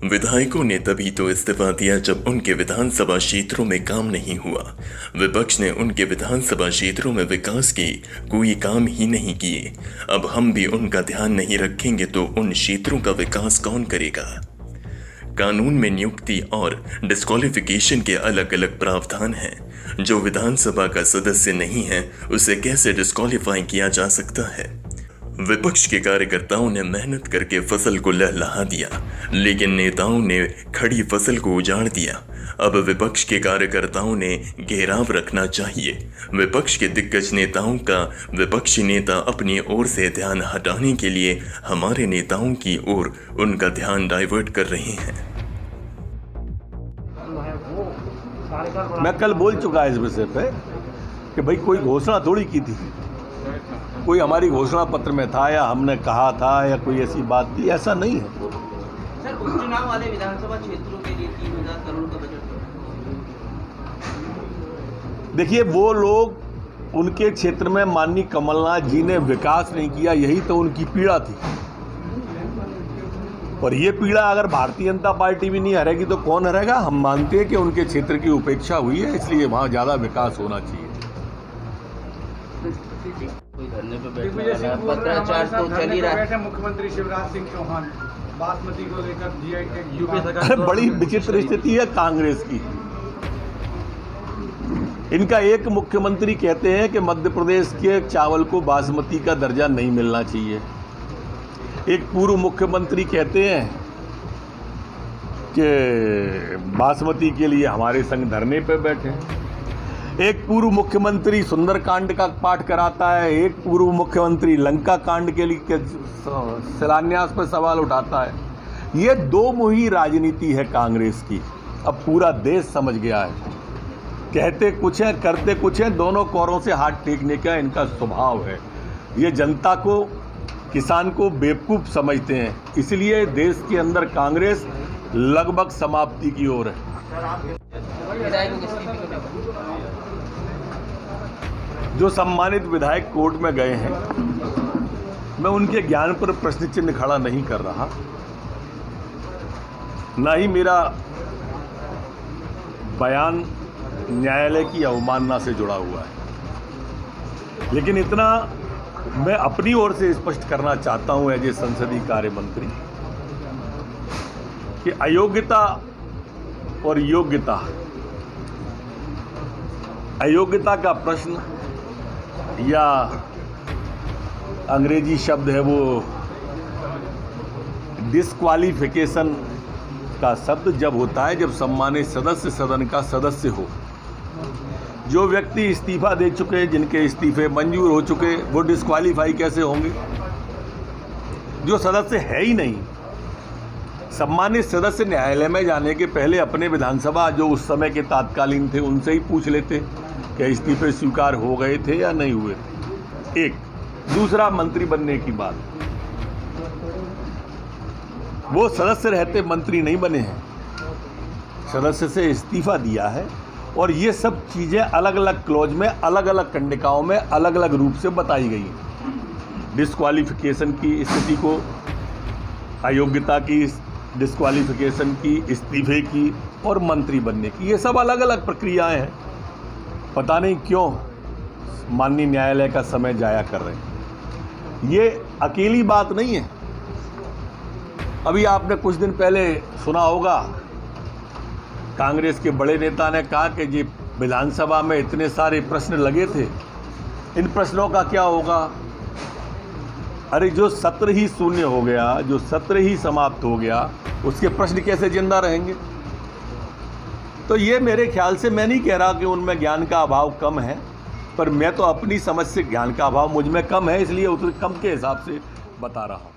विधायकों ने तभी तो इस्तीफा दिया जब उनके विधानसभा क्षेत्रों में काम नहीं हुआ। विपक्ष ने उनके विधानसभा क्षेत्रों में विकास की कोई काम ही नहीं किए। अब हम भी उनका ध्यान नहीं रखेंगे तो उन क्षेत्रों का विकास कौन करेगा। कानून में नियुक्ति और डिस्क्वालिफिकेशन के अलग अलग प्रावधान हैं। जो विधानसभा का सदस्य नहीं है उसे कैसे डिस्क्वालीफाई किया जा सकता है। विपक्ष के कार्यकर्ताओं ने मेहनत करके फसल को लहलहा दिया, लेकिन नेताओं ने खड़ी फसल को उजाड़ दिया। अब विपक्ष के कार्यकर्ताओं ने घेराव रखना चाहिए। विपक्ष के दिग्गज नेताओं का विपक्षी नेता अपनी ओर से ध्यान हटाने के लिए हमारे नेताओं की ओर उनका ध्यान डाइवर्ट कर रहे हैं। मैं कल बोल चुका इस विषय पे कि भाई कोई घोषणा थोड़ी की थी, कोई हमारी घोषणा पत्र में था या हमने कहा था या कोई ऐसी बात थी, ऐसा नहीं है। सर, उपचुनाव वाले विधानसभा क्षेत्रों के लिए 3000 करोड़ का बजट। देखिए, वो लोग उनके क्षेत्र में माननीय कमलनाथ जी ने विकास नहीं किया, यही तो उनकी पीड़ा थी। और ये पीड़ा अगर भारतीय जनता पार्टी भी नहीं हरेगी तो कौन हरेगा। हम मानते हैं कि उनके क्षेत्र की उपेक्षा हुई है, इसलिए वहाँ ज़्यादा विकास होना चाहिए। धरने पे पत्राचार तो चल ही रहा है। मुख्यमंत्री शिवराज सिंह चौहान बासमती को लेकर जीआई टैग यूपी सरकार। अरे बड़ी विचित्र स्थिति है कांग्रेस की। इनका एक मुख्यमंत्री कहते हैं कि मध्य प्रदेश के चावल को बासमती का दर्जा नहीं मिलना चाहिए। एक पूर्व मुख्यमंत्री कहते हैं कि बासमती के लिए हमारे संग धरने पे बैठे। एक पूर्व मुख्यमंत्री सुंदरकांड का पाठ कराता है, एक पूर्व मुख्यमंत्री लंका कांड के लिए शिलान्यास पर सवाल उठाता है। ये दो मुही राजनीति है कांग्रेस की। अब पूरा देश समझ गया है, कहते कुछ है करते कुछ है, दोनों कोरों से हाथ टेकने का इनका स्वभाव है। ये जनता को, किसान को बेवकूफ़ समझते हैं, इसलिए देश के अंदर कांग्रेस लगभग समाप्ति की ओर है। जो सम्मानित विधायक कोर्ट में गए हैं, मैं उनके ज्ञान पर प्रश्न चिन्ह खड़ा नहीं कर रहा, ना ही मेरा बयान न्यायालय की अवमानना से जुड़ा हुआ है। लेकिन इतना मैं अपनी ओर से स्पष्ट करना चाहता हूं एज ए संसदीय कार्य मंत्री कि अयोग्यता और योग्यता, अयोग्यता का प्रश्न या अंग्रेजी शब्द है वो डिस्क्वालिफिकेशन का शब्द जब होता है जब सम्मानित सदस्य सदन का सदस्य हो। जो व्यक्ति इस्तीफा दे चुके, जिनके इस्तीफे मंजूर हो चुके, वो डिस्क्वालीफाई कैसे होंगे। जो सदस्य है ही नहीं, सम्मानित सदस्य न्यायालय में जाने के पहले अपने विधानसभा जो उस समय के तात्कालीन थे उनसे ही पूछ लेते कि इस्तीफे स्वीकार हो गए थे या नहीं हुए। एक दूसरा, मंत्री बनने की बात, वो सदस्य रहते मंत्री नहीं बने हैं, सदस्य से इस्तीफा दिया है। और ये सब चीज़ें अलग अलग क्लॉज में, अलग अलग कंडिकाओं में अलग अलग रूप से बताई गई हैं। डिस्क्वालिफिकेशन की स्थिति को, अयोग्यता की, डिस्क्वालिफिकेशन की, इस्तीफे की और मंत्री बनने की, ये सब अलग अलग प्रक्रियाएं हैं। पता नहीं क्यों माननीय न्यायालय का समय जाया कर रहे हैं। ये अकेली बात नहीं है। अभी आपने कुछ दिन पहले सुना होगा, कांग्रेस के बड़े नेता ने कहा कि जी विधानसभा में इतने सारे प्रश्न लगे थे, इन प्रश्नों का क्या होगा। अरे जो सत्र ही शून्य हो गया, जो सत्र ही समाप्त हो गया, उसके प्रश्न कैसे जिंदा रहेंगे। तो ये मेरे ख्याल से, मैं नहीं कह रहा कि उनमें ज्ञान का अभाव कम है, पर मैं तो अपनी समझ से ज्ञान का अभाव मुझ में कम है, इसलिए उतने कम के हिसाब से बता रहा हूँ।